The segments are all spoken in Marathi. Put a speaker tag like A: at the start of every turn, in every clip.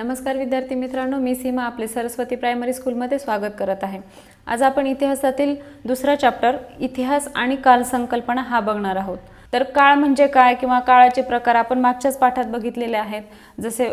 A: नमस्कार विद्यार्थी मित्रांनो, मी सीमा आपले सरस्वती प्रायमरी स्कूलमध्ये स्वागत करत आहे। आज आपण इतिहासातील दुसरा चॅप्टर इतिहास आणि काल संकल्पना हा बघणार आहोत। तर काळ म्हणजे काय किंवा काळाचे प्रकार आपण मागच्याच पाठात बघितलेले आहेत, जसे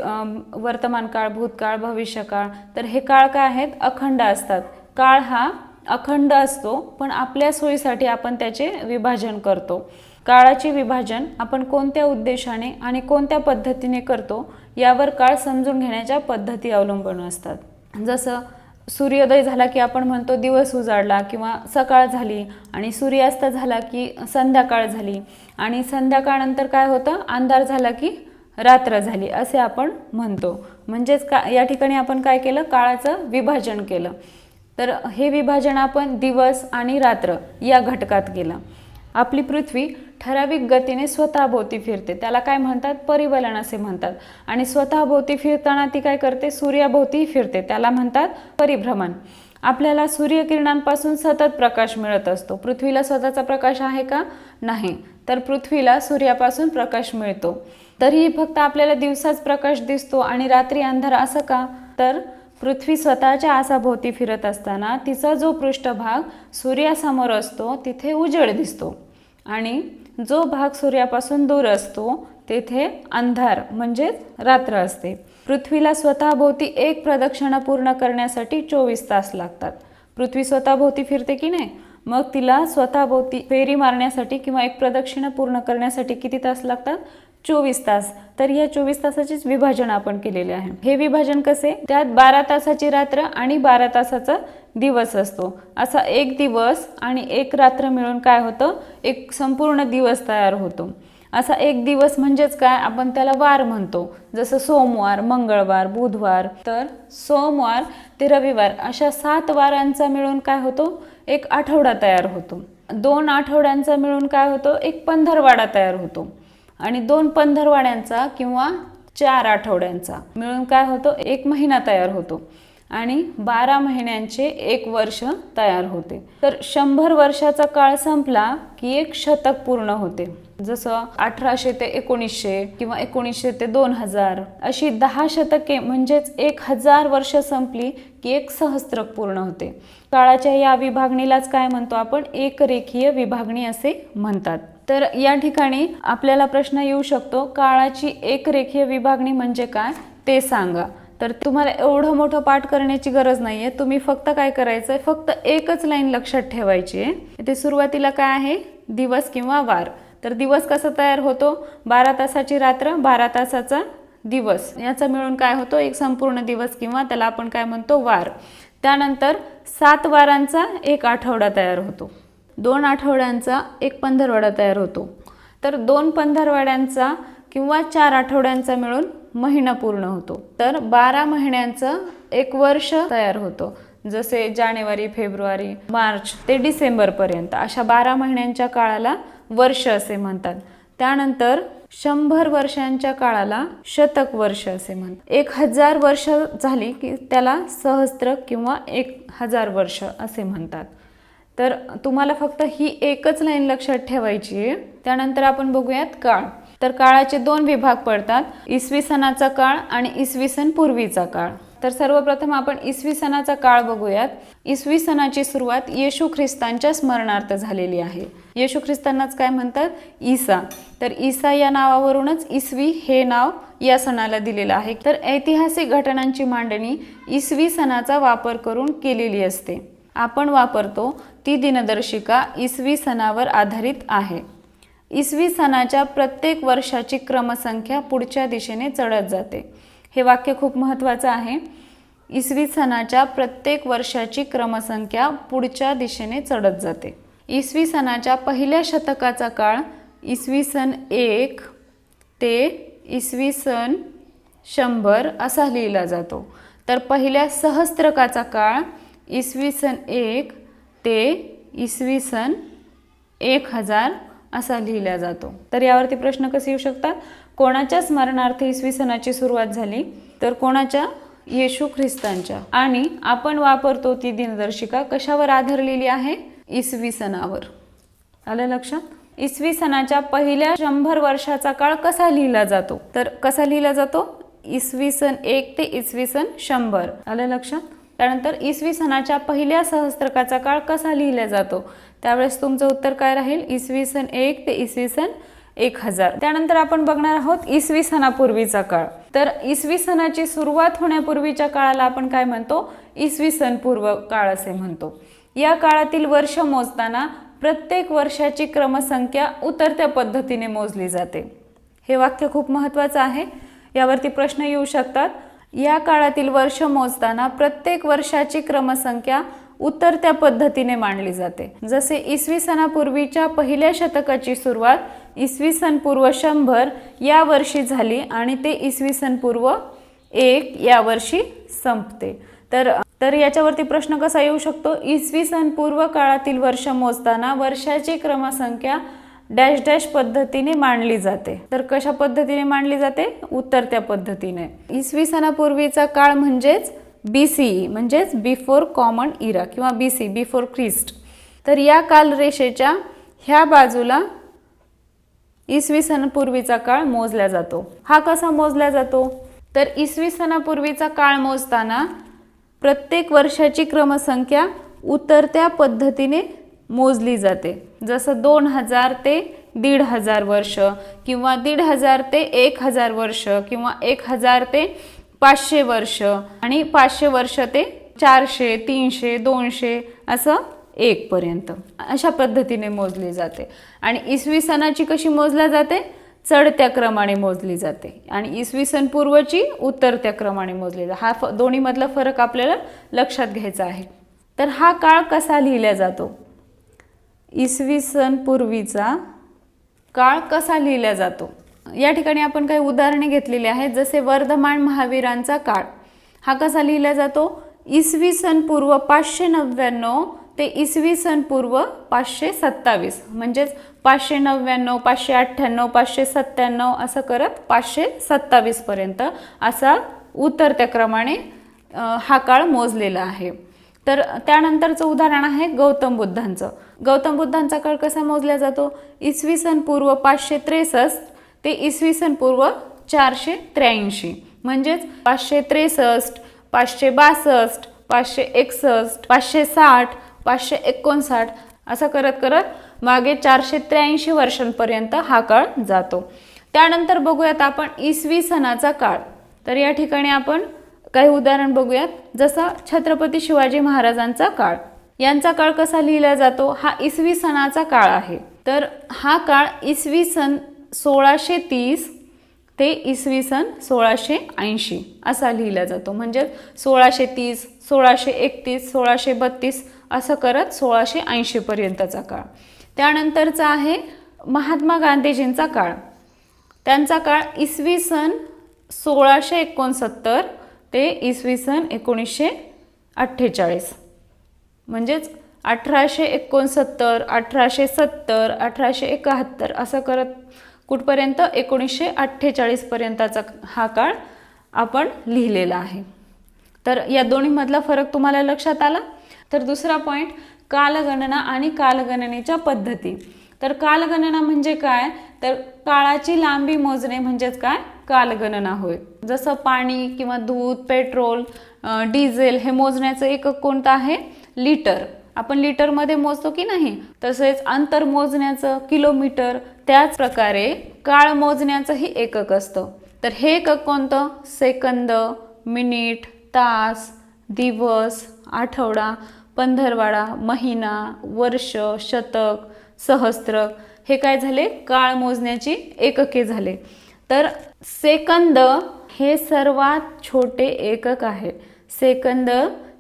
A: वर्तमान काळ, भूतकाळ, भविष्यकाळ। तर हे काळ काय आहेत, अखंड असतात। काळ हा अखंड असतो, पण आपल्या सोयीसाठी आपण त्याचे विभाजन करतो। काळाचे विभाजन आपण कोणत्या उद्देशाने आणि कोणत्या पद्धतीने करतो यावर काळ समजून घेण्याच्या पद्धती अवलंबून असतात। जसं सूर्योदय झाला की आपण म्हणतो दिवस उजाडला किंवा सकाळ झाली, आणि सूर्यास्त झाला की संध्याकाळ झाली, आणि संध्याकाळनंतर काय होतं, अंधार झाला की रात्र झाली असे आपण म्हणतो। म्हणजेच या ठिकाणी आपण काय केलं, काळाचं विभाजन केलं। तर हे विभाजन आपण दिवस आणि रात्र या घटकात केलं। आपली पृथ्वी ठराविक गतीने स्वतःभोवती फिरते, त्याला काय म्हणतात, परिवलन असे म्हणतात। आणि स्वतःभोवती फिरताना ती काय करते, सूर्याभोवती फिरते, त्याला म्हणतात परिभ्रमण। आपल्याला सूर्यकिरणांपासून सतत प्रकाश मिळत असतो। पृथ्वीला स्वतःचा प्रकाश आहे का, नाही, तर पृथ्वीला सूर्यापासून प्रकाश मिळतो। तरीही फक्त आपल्याला दिवसाच प्रकाश दिसतो आणि रात्री अंधार असं का, तर पृथ्वी स्वतःच्या आसाभोवती फिरत असताना तिचा जो पृष्ठभाग सूर्यासमोर असतो तिथे उजेड दिसतो, आणि जो भाग सूर्यापासून दूर असतो तेथे अंधार म्हणजे रात्र असते। पृथ्वीला स्वतःभोवती एक प्रदक्षिणा पूर्ण करण्यासाठी 24 तास लागतात। पृथ्वी स्वतःभोवती फिरते की नाही, मग तिला स्वतःभोवती फेरी मारण्यासाठी किंवा एक प्रदक्षिणा पूर्ण करण्यासाठी किती तास लागतात, 24 तास। तर या 24 तासाचेच विभाजन आपण केलेले आहे। हे विभाजन कसे, त्यात 12 तासाची रात्र आणि 12 तासाचा दिवस असतो। असा एक दिवस आणि एक रात्र मिळून काय होतं, एक संपूर्ण दिवस तयार होतो। असा एक दिवस म्हणजेच काय, आपण त्याला वार म्हणतो। जसं सोमवार, मंगळवार, बुधवार। तर सोमवार ते रविवार अशा 7 वारांचा मिळून काय होतो, एक आठवडा तयार होतो। 2 आठवड्यांचा मिळून काय होतो, एक पंधरवाडा तयार होतो। आणि 2 पंधरवाड्यांचा किंवा 4 आठवड्यांचा मिळून काय होतो, एक महिना तयार होतो। आणि 12 महिन्यांचे एक वर्ष तयार होते। तर 100 वर्षाचा काळ संपला की एक शतक पूर्ण होते। जसं 1800 ते 1900 किंवा 1900 ते 2000 अशी 10 शतके म्हणजेच 1000 वर्ष संपली की एक सहस्त्रक पूर्ण होते। काळाच्या या विभागणीलाच काय म्हणतो आपण, एकरेखीय विभागणी असे म्हणतात। तर या ठिकाणी आपल्याला प्रश्न येऊ शकतो, काळाची एकरेखीय विभागणी म्हणजे काय ते सांगा। तर तुम्हाला एवढं मोठं पाठ करण्याची गरज नाहीये, तुम्ही फक्त काय करायचंय, फक्त एकच लाईन लक्षात ठेवायची आहे। इथे सुरुवातीला काय आहे, दिवस किंवा वार। तर दिवस कसा तयार होतो, 12 तासाची रात्र, 12 तासाचा दिवस, याचा मिळून काय होतो, एक संपूर्ण दिवस किंवा त्याला आपण काय म्हणतो, वार। त्यानंतर 7 वारांचा एक आठवडा तयार होतो, 2 आठवड्यांचा एक पंधरवाडा तयार होतो। तर 2 पंधरवाड्यांचा किंवा 4 आठवड्यांचा मिळून महिना पूर्ण होतो। तर 12 महिन्यांचं एक वर्ष तयार होतो। जसे जानेवारी, फेब्रुवारी, मार्च ते डिसेंबर पर्यंत अशा 12 महिन्यांच्या काळाला वर्ष असे म्हणतात। त्यानंतर 100 वर्षांच्या काळाला शतक वर्ष असे म्हणतात। 1000 वर्ष झाली की त्याला सहस्त्र किंवा 1000 वर्ष असे म्हणतात। तर तुम्हाला फक्त ही एकच लाईन लक्षात ठेवायची आहे। त्यानंतर आपण बघूयात काळ। तर काळाचे 2 विभाग पडतात, इसवी सनाचा काळ आणि इसवी सन पूर्वीचा काळ। तर सर्वप्रथम आपण इसवी सनाचा काळ बघूयात। इसवी सनाची सुरुवात येशू ख्रिस्तांच्या स्मरणार्थ झालेली आहे। येशू ख्रिस्तांनाच काय म्हणतात, ईसा। तर ईसा या नावावरूनच इसवी हे नाव या सणाला दिलेलं आहे। तर ऐतिहासिक घटनांची मांडणी इसवी सनाचा वापर करून केलेली असते। आपण वापरतो ती दिनदर्शिका इसवी सनावर आधारित आहे। इसवी सनाच्या प्रत्येक वर्षाची क्रमसंख्या पुढच्या दिशेने चढत जाते। हे वाक्य खूप महत्त्वाचं आहे। इसवी सनाच्या प्रत्येक वर्षाची क्रमसंख्या पुढच्या दिशेने चढत जाते। इसवी सनाच्या पहिल्या शतकाचा काळ इसवी सन 1 ते इसवी सन 100 असा लिहिला जातो। तर पहिल्या सहस्त्रकाचा काळ इसवी सन 1 ते इसवी सन 1000 असा लिहिला जातो। तर यावरती प्रश्न कसे येऊ शकतात, कोणाच्या स्मरणार्थ इसवी सनाची सुरुवात झाली, तर कोणाच्या, येशू ख्रिस्तांच्या। आणि आपण वापरतो ती दिनदर्शिका कशावर आधारलेली आहे, इसवी सनावर। आलं लक्षात। इसवी सनाच्या पहिल्या 100 वर्षाचा काळ कसा लिहिला जातो, तर कसा लिहिला जातो, इसवी सन 1 ते इसवी सन 100. आलं लक्षात? त्यानंतर इसवी सनाच्या पहिल्या सहस्त्रकाचा काळ कसा लिहिला जातो? त्यावेळेस तुमचं उत्तर काय राहील? इसवी सन 1 ते इसवी सन 1000. त्यानंतर आपण बघणार आहोत इसवी सनापूर्वीचा काळ. तर इसवी सनाची सुरुवात होण्यापूर्वीच्या काळाला आपण काय म्हणतो? इसवी सन पूर्व काळ असे म्हणतो. या काळातील वर्ष मोजताना प्रत्येक वर्षाची क्रमसंख्या उतरत्या पद्धतीने मोजली जाते. हे वाक्य खूप महत्त्वाचं आहे, यावरती प्रश्न येऊ शकतात. या काळातील वर्ष मोजताना प्रत्येक वर्षाची क्रमसंख्या उतरत्या पद्धतीने मांडली जाते. जसे इसवी सनापूर्वीच्या पहिल्या शतकाची सुरुवात इसवी सन पूर्व 100 या वर्षी झाली आणि ते इसवी सन पूर्व 1 या वर्षी संपते. तर याच्यावरती प्रश्न कसा येऊ शकतो? इसवी सन पूर्व काळातील वर्ष मोजताना वर्षाची क्रमसंख्या डॅश डॅश पद्धतीने मांडली जाते. तर कशा पद्धतीने मांडली जाते? उतरत्या पद्धतीने. इसवी सनापूर्वीचा काळ म्हणजेच BCE म्हणजेच बिफोर कॉमन इरा किंवा BC बिफोर ख्रिस्ट. तर या कालरेषेच्या ह्या बाजूला इसवी सनापूर्वीचा काळ मोजला जातो. हा कसा मोजला जातो? तर इसवी सनापूर्वीचा काळ मोजताना प्रत्येक वर्षाची क्रमसंख्या उतरत्या पद्धतीने मोजली जाते. जसं 2000 ते 1500 वर्ष किंवा 1500 ते 1000 वर्ष किंवा 1000 ते 500 वर्ष आणि 500 वर्ष ते 400, 300, 200 असं 1 पर्यंत अशा पद्धतीने मोजली जाते. आणि इसवी सनाची कशी मोजल्या जाते? चढत्या क्रमाने मोजली जाते आणि इसवी सन पूर्वची उतरत्या क्रमाने मोजली जाते. हा दोन्ही मधला फरक आपल्याला लक्षात घ्यायचा आहे. तर हा काळ कसा लिहिला जातो? इसवी सन पूर्वीचा काळ कसा लिहिला जातो? या ठिकाणी आपण काही उदाहरणे घेतलेली आहेत. जसे वर्धमान महावीरांचा काळ हा कसा लिहिला जातो? इसवी सन पूर्व 599 ते इसवी सन पूर्व 527 म्हणजेच 599, 598, 597 असं करत 527 पर्यंत असा उतरत्या क्रमाने हा काळ मोजलेला आहे. तर त्यानंतरचं उदाहरण आहे गौतम बुद्धांचं. गौतम बुद्धांचा काळ कसा मोजला जातो? इसवी सन पूर्व 563 ते इसवी सन पूर्व 483 म्हणजेच 563, 562, 561, 560, 559 असं करत करत मागे 483 वर्षांपर्यंत हा काळ जातो. त्यानंतर बघूयात आपण इसवी सनाचा काळ. तर या ठिकाणी आपण काही उदाहरण बघूयात. जसं छत्रपती शिवाजी महाराजांचा काळ. यांचा काळ कसा लिहिला जातो? हा इसवी सनाचा काळ आहे. तर हा काळ इसवी सन 1630 ते इसवी सन 1680 असा लिहिला जातो. म्हणजे 1630, 1631, 1632 असं करत 1680 पर्यंतचा काळ. त्यानंतरचा आहे महात्मा गांधीजींचा काळ. त्यांचा काळ इसवी सन 1669 ते इसवी सन 1948 म्हणजेच 1869, 1870, 1871 असं करत कुठपर्यंत 1948 पर्यंतचा हा काळ आपण लिहिलेला आहे. तर या दोन्ही मधला फरक तुम्हाला लक्षात आला. तर दुसरा पॉइंट कालगणना आणि कालगणनेच्या पद्धती. तर कालगणना म्हणजे काय? तर काळाची लांबी मोजणे म्हणजेच काय? कालगणना होय. जसं पाणी किंवा दूध, पेट्रोल, डिझेल हे मोजण्याचं एकक कोणतं आहे? लिटर. आपण लिटरमध्ये मोजतो की नाही? तसेच अंतर मोजण्याचं किलोमीटर. त्याच प्रकारे काळ मोजण्याचंही एकक असतं. तर हे एकक कोणतं? सेकंद, मिनिट, तास, दिवस, आठवडा, पंधरवाडा, महिना, वर्ष, शतक, सहस्त्र हे काय झाले? काळ मोजण्याची एकके झाले. तर सेकंद हे सर्वात छोटे एकक आहे. सेकंद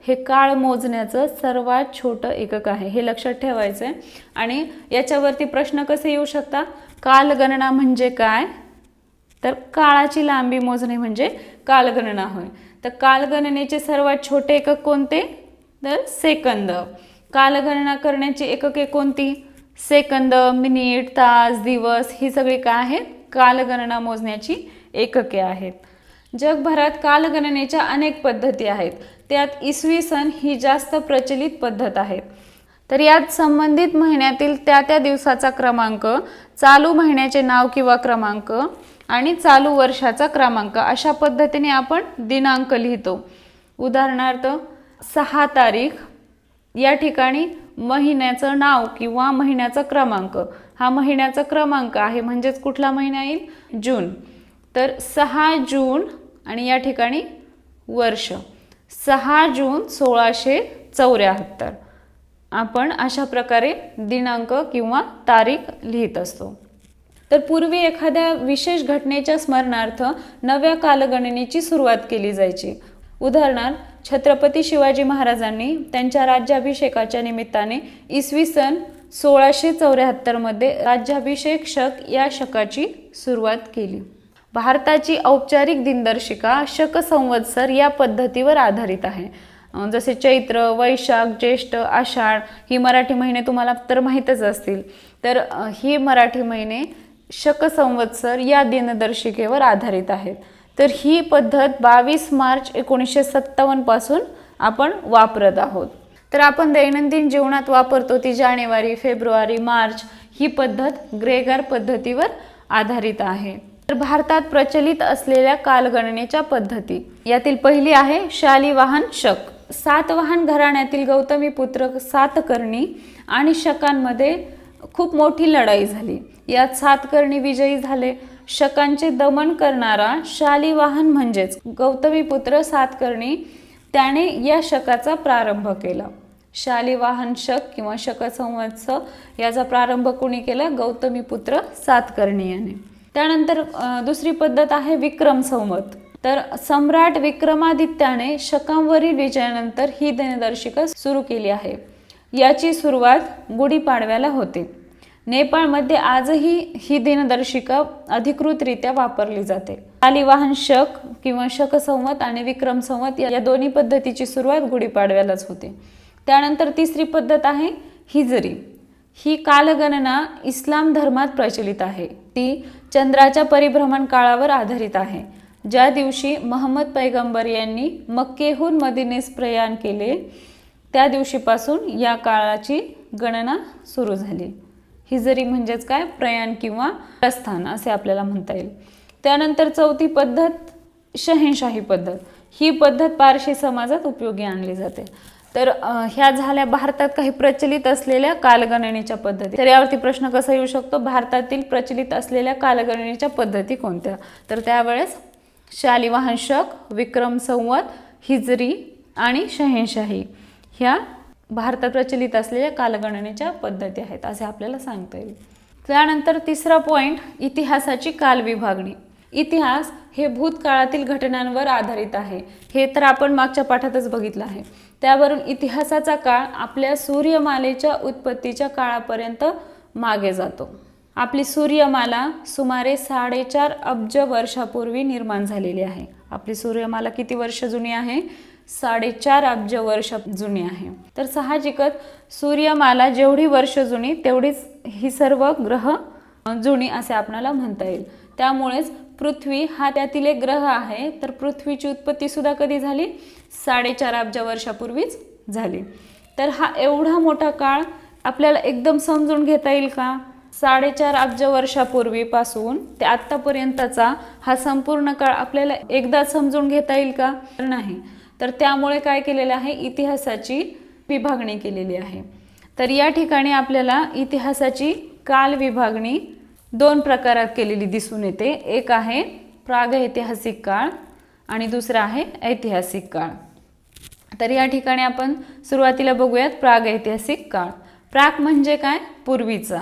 A: हे काळ मोजण्याचं सर्वात छोटं एकक आहे, हे लक्षात ठेवायचं आहे. आणि याच्यावरती प्रश्न कसे येऊ शकतात? कालगणना म्हणजे काय? तर काळाची लांबी मोजणे म्हणजे कालगणना होय. तर कालगणनेचे सर्वात छोटे एकक कोणते? तर सेकंद. कालगणना करण्याची एकके कोणती? सेकंद, मिनिट, तास, दिवस ही सगळी काय आहेत? कालगणना मोजण्याची एकके आहेत. जगभरात कालगणनेच्या अनेक पद्धती आहेत. त्यात इसवी सन ही जास्त प्रचलित पद्धत आहे. तर यात संबंधित महिन्यातील त्या त्या दिवसाचा क्रमांक, चालू महिन्याचे नाव किंवा क्रमांक, आणि चालू वर्षाचा क्रमांक अशा पद्धतीने आपण दिनांक लिहितो. उदाहरणार्थ 6 तारीख, या ठिकाणी महिन्याचं नाव किंवा महिन्याचा क्रमांक, हा महिन्याचा क्रमांक आहे म्हणजेच कुठला महिना येईल, जून. तर 6 जून आणि या ठिकाणी वर्ष 6 जून 1674. आपण अशा प्रकारे दिनांक किंवा तारीख लिहित असतो. तर पूर्वी एखाद्या विशेष घटनेच्या स्मरणार्थ नव्या कालगणनेची सुरुवात केली जायची. उदाहरणार्थ छत्रपती शिवाजी महाराजांनी त्यांच्या राज्याभिषेकाच्या निमित्ताने इसवी सन 1674 मध्ये राज्याभिषेक शक या शकाची सुरुवात केली. भारताची औपचारिक दिनदर्शिका शक संवत्सर या पद्धतीवर आधारित आहे. जसे चैत्र, वैशाख, ज्येष्ठ, आषाढ ही मराठी महिने तुम्हाला तर माहीतच असतील. तर ही मराठी महिने शक संवत्सर या दिनदर्शिकेवर आधारित आहेत. तर ही पद्धत 22 मार्च 1957 पासून आपण वापरत आहोत. तर आपण दैनंदिन जीवनात वापरतो ती जानेवारी, फेब्रुवारी, मार्च ही पद्धत ग्रेगर पद्धतीवर आधारित आहे. तर भारतात प्रचलित असलेल्या कालगणनेच्या पद्धती यातील पहिली आहे शालिवाहन शक. सातवाहन घराण्यातील गौतमीपुत्र सातकर्णी आणि शकांमध्ये खूप मोठी लढाई झाली. यात सातकर्णी विजयी झाले. शकांचे दमन करणारा शालिवाहन म्हणजेच गौतमीपुत्र सातकर्णी त्याने या शकाचा प्रारंभ केला. शालिवाहन शक किंवा शक संवत्सर याचा प्रारंभ कोणी केला? गौतमीपुत्र सातकर्णी याने. त्यानंतर दुसरी पद्धत आहे विक्रम संवत. तर सम्राट विक्रमादित्याने शकांवरील विजयानंतर ही दिनदर्शिका सुरू केली आहे. याची सुरुवात गुढीपाडव्याला होते. नेपाळमध्ये आजही ही दिनदर्शिका अधिकृतरित्या वापरली जाते. शालिवाहन शक किंवा शक संवत आणि विक्रम संवत या दोन्ही पद्धतीची सुरुवात गुढीपाडव्यालाच होते. त्यानंतर तिसरी पद्धत आहे हिजरी. ही कालगणना इस्लाम धर्मात प्रचलित आहे. ती चंद्राच्या परिभ्रमण काळावर आधारित आहे. ज्या दिवशी महम्मद पैगंबर यांनी मक्केहून मदिनेस प्रयाण केले त्या दिवशीपासून या काळाची गणना सुरू झाली. हिजरी म्हणजेच काय? प्रयाण किंवा प्रस्थान असे आपल्याला म्हणता येईल. त्यानंतर चौथी पद्धत शहेनशाही पद्धत. ही पद्धत पारशी समाजात उपयोगी आणली जाते. तर ह्या झाल्या भारतात काही प्रचलित असलेल्या कालगणनेच्या पद्धती. तर यावरती प्रश्न कसा येऊ शकतो? भारतातील प्रचलित असलेल्या कालगणनेच्या पद्धती कोणत्या? तर त्यावेळेस शालिवाहन शक, विक्रम संवत, हिजरी आणि शहेनशाही ह्या भारतात प्रचलित असलेल्या कालगणनेच्या पद्धती आहेत असे आपल्याला सांगता येईल. त्यानंतर तिसरा पॉइंट इतिहासाची कालविभागणी. इतिहास हे भूतकाळातील घटनांवर आधारित आहे. हे तर आपण मागच्या पाठातच बघितलं आहे. त्यावरून इतिहासाचा काळ आपल्या सूर्यमालेच्या उत्पत्तीच्या काळापर्यंत मागे जातो. आपली सूर्यमाला सुमारे 4.5 अब्ज वर्षापूर्वी निर्माण झालेली आहे. आपली सूर्यमाला किती वर्ष जुनी आहे? 4.5 अब्ज वर्ष जुनी आहे. तर साहजिकच सूर्यमाला जेवढी वर्ष जुनी तेवढीच ही सर्व ग्रह जुनी असे आपल्याला म्हणता येईल. त्यामुळेच पृथ्वी हा त्यातील एक ग्रह आहे. तर पृथ्वीची उत्पत्ती सुद्धा कधी झाली? 4.5 अब्ज वर्षापूर्वीच झाली. तर हा एवढा मोठा काळ आपल्याला एकदम समजून घेता येईल का? 4.5 अब्ज वर्षापूर्वीपासून ते आत्तापर्यंतचा हा संपूर्ण काळ आपल्याला एकदा समजून घेता येईल का? तर नाही. तर त्यामुळे काय केलेलं आहे? इतिहासाची विभागणी केलेली आहे. तर या ठिकाणी आपल्याला इतिहासाची काल विभागणी 2 प्रकारात केलेली दिसून येते. एक आहे प्रागैतिहासिक काळ आणि दुसरा आहे ऐतिहासिक काळ. तर या ठिकाणी आपण सुरुवातीला बघूयात प्रागैतिहासिक काळ. प्राग म्हणजे काय? पूर्वीचा.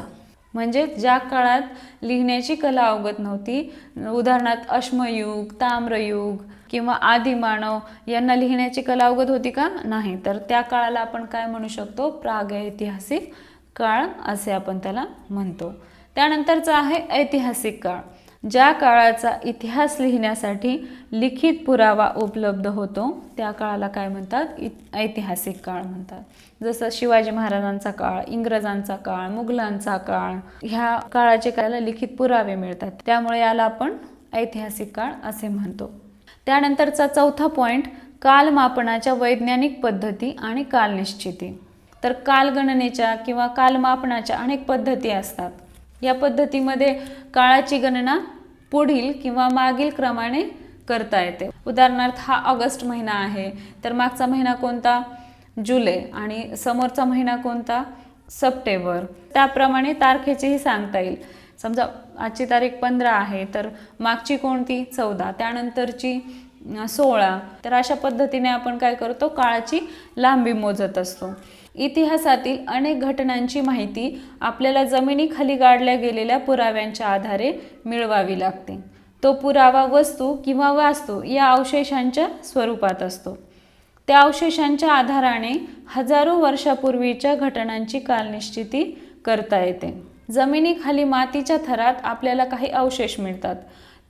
A: म्हणजे ज्या काळात लिहिण्याची कला अवगत नव्हती. उदाहरणार्थ अश्मयुग, ताम्रयुग किंवा आदिमानव यांना लिहिण्याची कला अवगत होती का? नाही. तर त्या काळाला आपण काय म्हणू शकतो? प्रागैतिहासिक काळ असे आपण त्याला म्हणतो. त्यानंतरचा आहे ऐतिहासिक काळ. ज्या काळाचा इतिहास लिहिण्यासाठी लिखित पुरावा उपलब्ध होतो त्या काळाला काय म्हणतात? ऐतिहासिक काळ म्हणतात. जसं शिवाजी महाराजांचा काळ, इंग्रजांचा काळ, मुघलांचा काळ, ह्या काळाचे काळाला लिखित पुरावे मिळतात. त्यामुळे याला आपण ऐतिहासिक काळ असे म्हणतो. त्यानंतरचा चौथा पॉइंट कालमापनाच्या वैज्ञानिक पद्धती आणि कालनिश्चिती. तर कालगणनेच्या किंवा कालमापनाच्या अनेक पद्धती असतात. या पद्धतीमध्ये काळाची गणना पुढील किंवा मागील क्रमाने करता येते. उदाहरणार्थ हा ऑगस्ट महिना आहे तर मागचा महिना कोणता, जुलै, आणि समोरचा महिना कोणता, सप्टेंबर. त्याप्रमाणे तारखेचीही सांगता येईल. समजा आजची तारीख 15 आहे तर मागची कोणती, 14, त्यानंतरची 16. तर अशा पद्धतीने आपण काय करतो, काळाची लांबी मोजत असतो. इतिहासातील अनेक घटनांची माहिती आपल्याला जमिनीखाली गाडल्या गेलेल्या पुराव्यांच्या आधारे मिळवावी लागते. तो पुरावा वस्तू किंवा वास्तू या अवशेषांच्या स्वरूपात असतो. त्या अवशेषांच्या आधाराने हजारो वर्षापूर्वीच्या घटनांची कालनिश्चिती करता येते. जमिनीखाली मातीच्या थरात आपल्याला काही अवशेष मिळतात.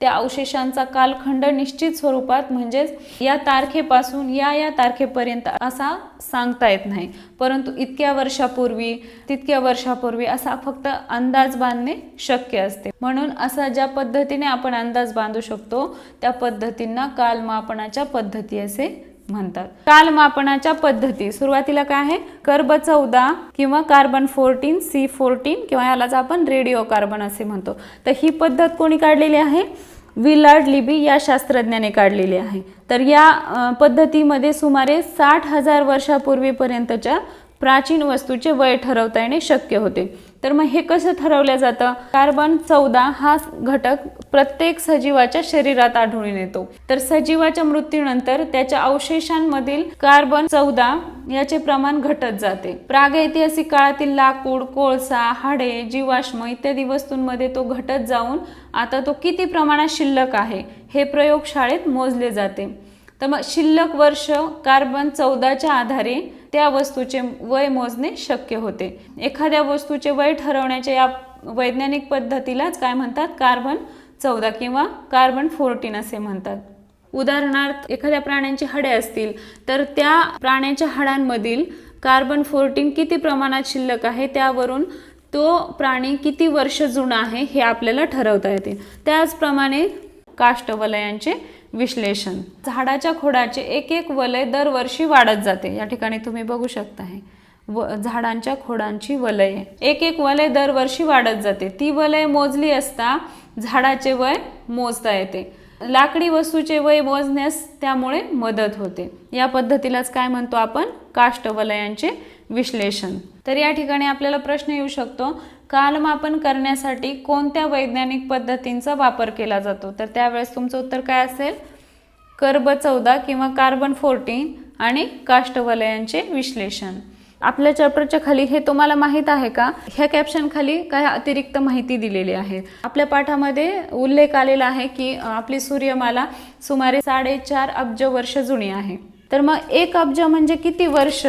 A: त्या अवशेषांचा कालखंड निश्चित स्वरूपात म्हणजेच या तारखेपासून या तारखेपर्यंत असा सांगता येत नाही, परंतु इतक्या वर्षापूर्वी तितक्या वर्षापूर्वी असा फक्त अंदाज बांधणे शक्य असते. म्हणून असा ज्या पद्धतीने आपण अंदाज बांधू शकतो त्या पद्धतींना कालमापनाच्या पद्धती असे म्हणतात. कालमापनाच्या पद्धती सुरुवातीला काय आहे, कर्ब 14 किंवा कार्बन 14 C14 किंवा यालाच आपण रेडिओ कार्बन असे म्हणतो. तर ही पद्धत कोणी काढलेली आहे, विलार्ड लिबी या शास्त्रज्ञाने काढलेली आहे. तर या पद्धतीमध्ये सुमारे 60,000 वर्षापूर्वीपर्यंतच्या प्राचीन वस्तूचे वय ठरवता येणे शक्य होते. तर मग हे कसं ठरवलं जातं, कार्बन 14 हा घटक प्रत्येक सजीवाच्या शरीरात आढळून येतो. तर सजीवाच्या मृत्यूनंतर त्याच्या अवशेषांमधील कार्बन 14 याचे प्रमाण घटत जाते. प्रागैतिहासिक काळातील लाकूड, कोळसा, हाडे, जीवाश्म इत्यादी वस्तूंमध्ये तो घटत जाऊन आता तो किती प्रमाणात शिल्लक आहे हे प्रयोगशाळेत मोजले जाते. तर मग शिल्लक वर्ष कार्बन 14च्या आधारे त्या वस्तूचे वय मोजणे शक्य होते. एखाद्या वस्तूचे वय ठरवण्याच्या या वैज्ञानिक पद्धतीलाच काय म्हणतात, कार्बन 14 किंवा कार्बन 14 असे म्हणतात. उदाहरणार्थ एखाद्या प्राण्यांची हाडे असतील तर त्या प्राण्याच्या हाडांमधील कार्बन 14 किती प्रमाणात शिल्लक आहे त्यावरून तो प्राणी किती वर्ष जुना आहे हे आपल्याला ठरवता येते. त्याचप्रमाणे काष्ठवलयांचे विश्लेषण, झाडाच्या खोडाचे एक एक वलय दरवर्षी वाढत जाते. या ठिकाणी तुम्ही बघू शकता आहे झाडांच्या खोडांची वलय, एक एक वलय दरवर्षी वाढत जाते. ती वलय मोजली असता झाडाचे वय मोजता येते. लाकडी वस्तूचे वय मोजण्यास त्यामुळे मदत होते. या पद्धतीलाच काय म्हणतो आपण, काष्ठवलयांचे विश्लेषण. तर या ठिकाणी आपल्याला प्रश्न येऊ शकतो, कालमापन करण्यासाठी कोणत्या वैज्ञानिक पद्धतींचा वापर केला जातो. तर त्यावेळेस तुमचं उत्तर काय असेल, कर्ब 14 किंवा कार्बन 14 आणि काष्ठवलयांचे विश्लेषण. आपल्या चॅप्टरच्या खाली हे तुम्हाला माहीत आहे का, ह्या कॅप्शन खाली काही अतिरिक्त माहिती दिलेली आहे. आपल्या पाठामध्ये उल्लेख आलेला आहे की आपली सूर्यमाला सुमारे 4.5 अब्ज वर्ष जुनी आहे. तर मग 1 अब्ज म्हणजे किती वर्ष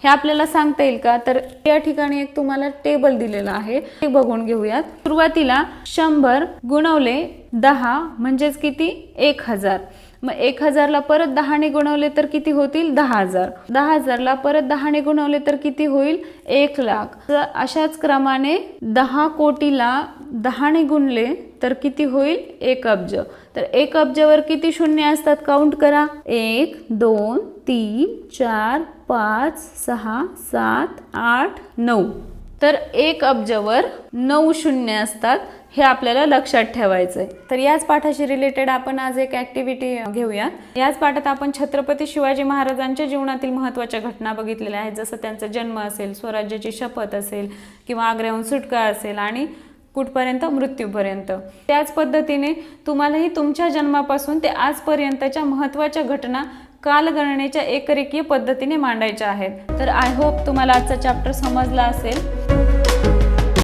A: हे आपल्याला सांगता येईल का. तर या ठिकाणी एक तुम्हाला टेबल दिलेला आहे, ते बघून घेऊयात. सुरुवातीला 100 गुणवले 10 म्हणजेच किती, 1000. मग 1000ला परत 10ने गुणवले तर किती होतील, 10,000. 10,000ला परत 10ने गुणवले तर किती होईल, 1,00,000. तर अशाच क्रमाने 10 कोटीला 10ने गुणले तर किती होईल, 1 अब्ज. तर 1 अब्जवर किती शून्य असतात काउंट करा, 1 2 3 4 5 6 7 8 9. तर 1 अब्जवर 9 शून्य असतात, हे आपल्याला लक्षात ठेवायचं आहे. तर याच पाठाशी रिलेटेड आपण आज एक ॲक्टिव्हिटी घेऊया. याच पाठात आपण छत्रपती शिवाजी महाराजांच्या जीवनातील महत्त्वाच्या घटना बघितलेल्या आहेत, जसं त्यांचा जन्म असेल, स्वराज्याची शपथ असेल किंवा आग्र्याहून सुटका असेल आणि कुठपर्यंत, मृत्यूपर्यंत. त्याच पद्धतीने तुम्हालाही तुमच्या जन्मापासून ते आजपर्यंतच्या महत्त्वाच्या घटना कालगणनेच्या एकरेखीय पद्धतीने मांडायच्या आहेत. तर आय होप तुम्हाला आजचा चॅप्टर समजला असेल.